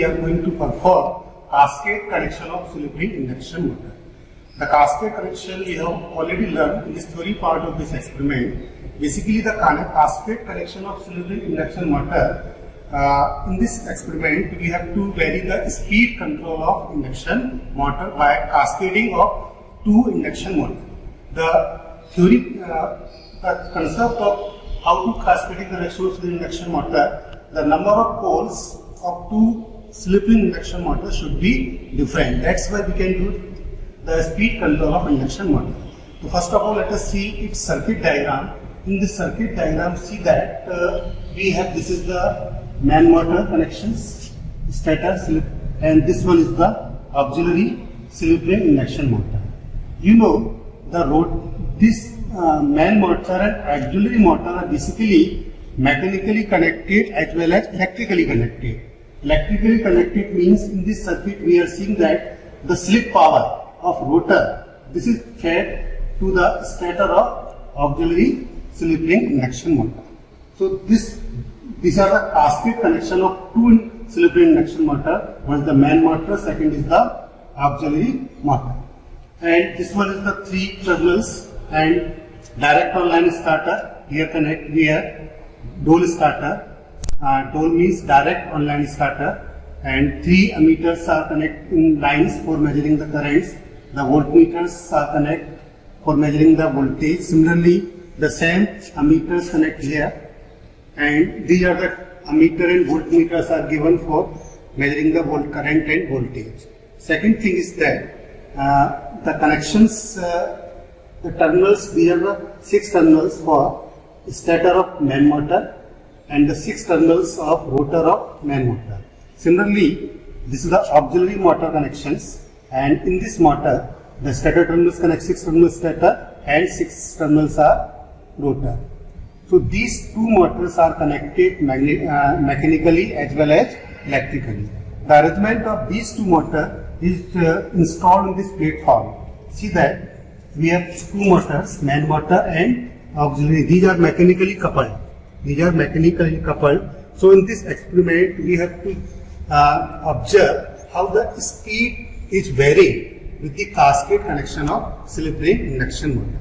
we are going to perform cascade connection of slip ring induction motor. The cascade connection we have already learned in this theory part of this experiment. Basically, the cascade connection of slip ring induction motor. In this experiment, we have to vary the speed control of induction motor by cascading of two induction motors. The theory, the concept of how to cascading the connection of induction motor, the number of poles of two slip ring induction motors should be different. That's why we can do the speed control of induction motor. So first of all, let us see its circuit diagram. In this circuit diagram, see that we have, this is the main motor connections, stator slip, and this one is the auxiliary slip ring induction motor. You know, this main motor and auxiliary motor are basically mechanically connected as well as electrically connected. Electrically connected means in this circuit we are seeing that the slip power of rotor, this is fed to the stator of auxiliary slip ring induction motor. So these are the cascade connection of two slip ring induction motor. One is the main motor, second is the auxiliary motor. And this one is the three terminals and direct online starter. Here connect, here dole starter. Dole means direct online starter, and three ammeters are connecting lines for measuring the currents. The voltmeters are connect for measuring the voltage. Similarly, the same ammeters connect here, and these are the ammeter and voltmeters are given for measuring the current and voltage. Second thing is that the connections, the terminals, these are the 6 terminals for stator of main motor and the 6 terminals of rotor of main motor. Similarly, this is the auxiliary motor connections, and in this motor, the stator terminals connect 6 terminals stator and 6 terminals are rotor. So these two motors are connected mechanically as well as electrically. The arrangement of these two motors is installed in this platform. See that we have two motors, main motor and auxiliary. These are mechanically coupled. So in this experiment, we have to observe how the speed is varying with the cascade connection of slip ring induction motor.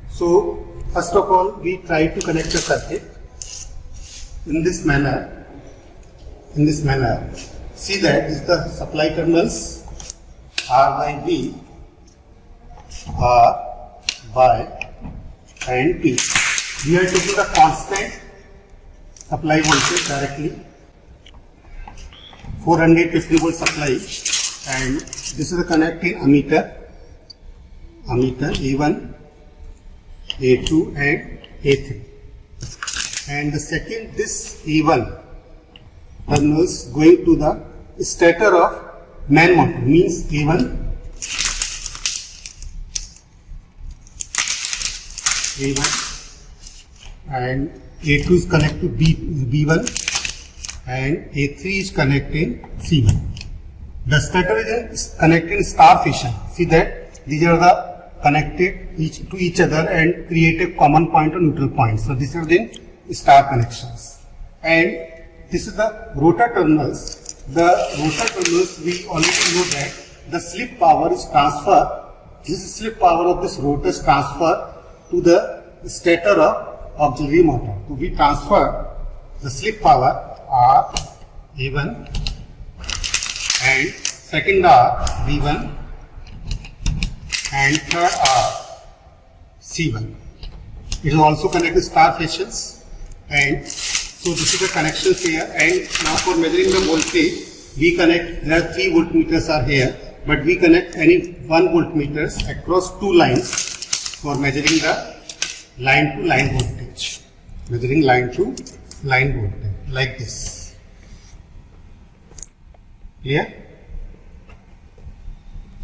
So first of all, we try to connect the circuit in this manner. See that is the supply terminals R by B, R by and P. We are taking the constant supply voltage directly, 450 volt supply, and this is the connecting ammeter A1, A2 and A3. And the second, this A1 terminals going to the stator of main motor, means A1 and A2 is connected to B1 and A3 is connecting C1. The stator is connected in star fashion. See that these are the connected to each other and create a common point or neutral point. So these are the star connections. And this is the rotor terminals. The rotor terminals, we already know that the slip power is transferred. This is slip power of this rotor is transferred to the stator of auxiliary motor. So we transfer the slip power R A1 and second R B1 and third R C1. It is also connected star fashions, and so this is the connections here. And now for measuring the voltage, we connect, there are 3 voltmeters are here, but we connect any 1 voltmeters across 2 lines for measuring the line to line voltage. Measuring line to line voltage like this. Clear?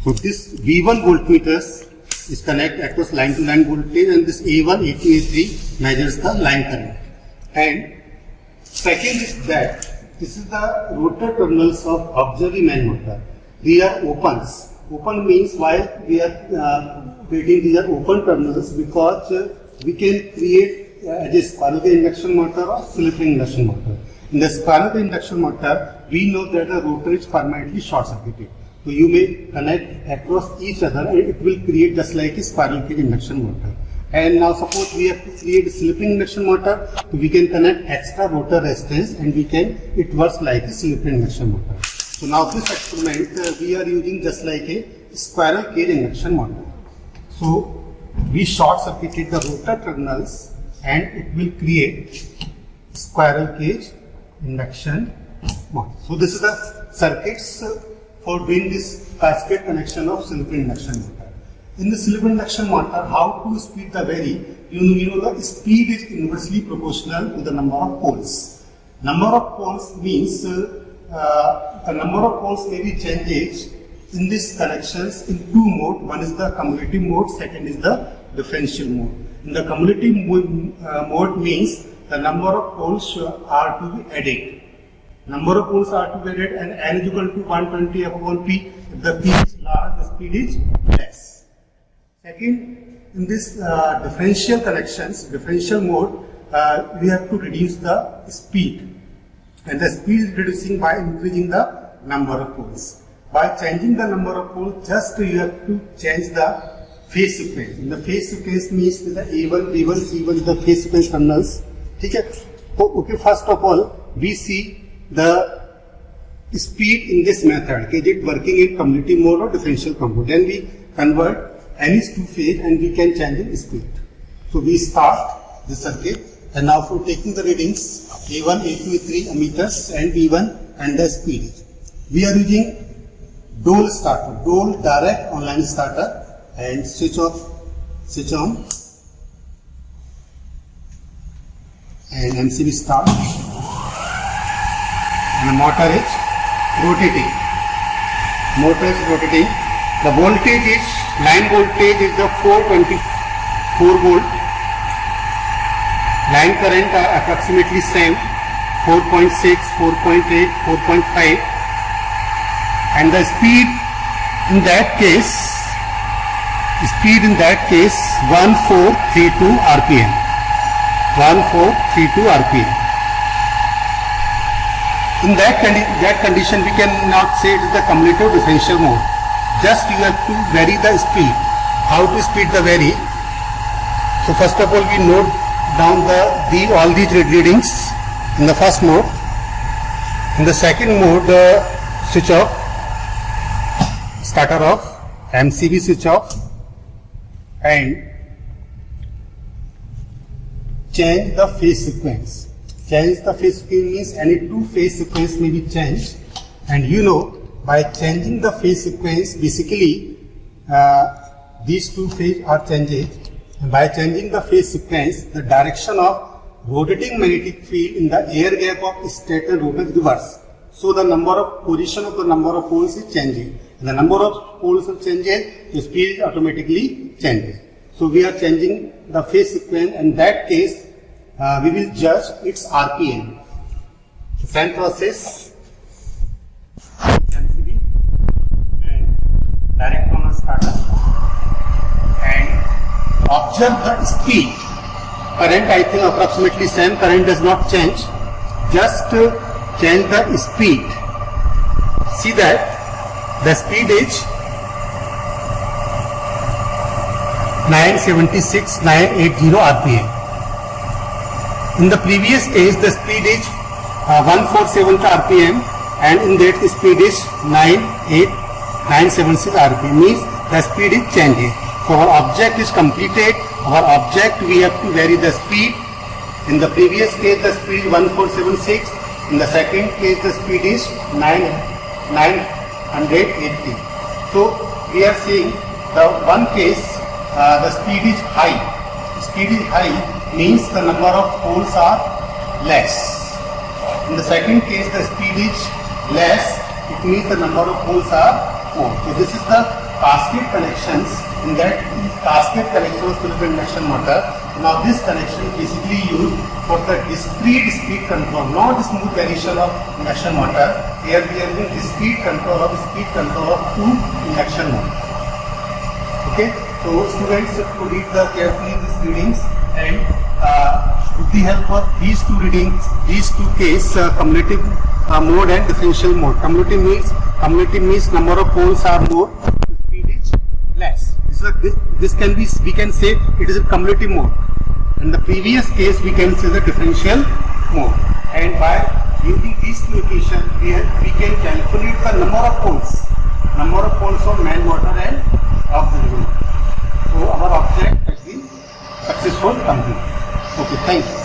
So this V1 voltmeters is connect across line to line voltage, and this A1, A2, A3 measures the line current. And second is that this is the rotor terminals of auxiliary main motor. These are opens. Open means while we are waiting, these are open terminals because we can create as a spark induction motor or slip ring induction motor. In the spiral cage induction motor, we know that the rotor is permanently short circuited. So you may connect across each other and it will create just like a spiral cage induction motor. And now suppose we have to create a slip ring induction motor, so we can connect extra rotor resistance and it works like a slip ring induction motor. So now this experiment we are using just like a spiral cage induction motor. So we short circuited the rotor terminals and it will create spiral cage induction motor. So this is the circuits for doing this cascade connection of slip ring induction motor. In the slip ring induction motor, how to speed the vary? You know the speed is inversely proportional to the number of poles. Number of poles means the number of poles may be changed in these connections in two modes. One is the cumulative mode, second is the differential mode. In the cumulative mode means the number of poles are to be added. Number of poles are to be added and n is equal to 120 upon p. If the p is large, the speed is less. Second, in this differential connections, differential mode, we have to reduce the speed. And the speed is reducing by increasing the number of poles. By changing the number of poles, just you have to change the phase sequence. In the phase sequence means the A1, B1, C1, the phase sequence terminals. Okay, first of all, we see the speed in this method. Is it working in cumulative mode or differential mode? Then we convert any two phase and we can change the speed. So we start the circuit and now for taking the readings A1, A2, A3 ammeters and V1 and the speed. We are using Dole starter, Dole direct online starter and switch off, switch on and MCB start and the motor is rotating. Motor is rotating. The voltage is, line voltage is the 424 volt. Line current are approximately same, 4.6, 4.8, 4.5 and the speed in that case 1432 RPM. 1432 RPM. In that condition we cannot say it is the cumulative differential mode. Just you have to vary the speed. How to speed the vary? So first of all we note down all these readings in the first mode. In the second mode switch off, starter off, MCB switch off and change the phase sequence. Change the phase sequence means any two phase sequence may be changed and you know by changing the phase sequence, basically these two phases are changed. And by changing the phase sequence, the direction of rotating magnetic field in the air gap of stator rotor is reversed. So the position of the number of poles is changing. And the number of poles is changing, the speed is automatically changing. So we are changing the phase sequence. In that case, we will judge its RPM. Same process. Direct on a starter and observe the speed. Current I think approximately same, current does not change. Just change the speed. See that the speed is 976, 980 RPM. In the previous case the speed is 147 RPM and in that speed is 976 RPM means the speed is changing. So our object is completed. Our object we have to vary the speed. In the previous case the speed is 1476. In the second case the speed is 980. So we are seeing the one case the speed is high. Speed is high means the number of poles are less. In the second case the speed is less. It means the number of poles are more. So this is the cascade connections. In that cascade connection of slip ring induction motor. Now this connection is basically used for the discrete speed control, not the smooth variation of induction motor. Here we are using discrete control of two induction motor. Okay, so students should read carefully these readings and with the help of these two readings, these two cases, cumulative mode and differential mode. Cumulative means number of poles are more, the speed is less. This can be, we can say it is a cumulative mode. In the previous case, we can say the differential mode. And by using these two equations, we can calculate the number of poles of man motor and auxiliary motor. So our object has been successful complete. Okay, thank you.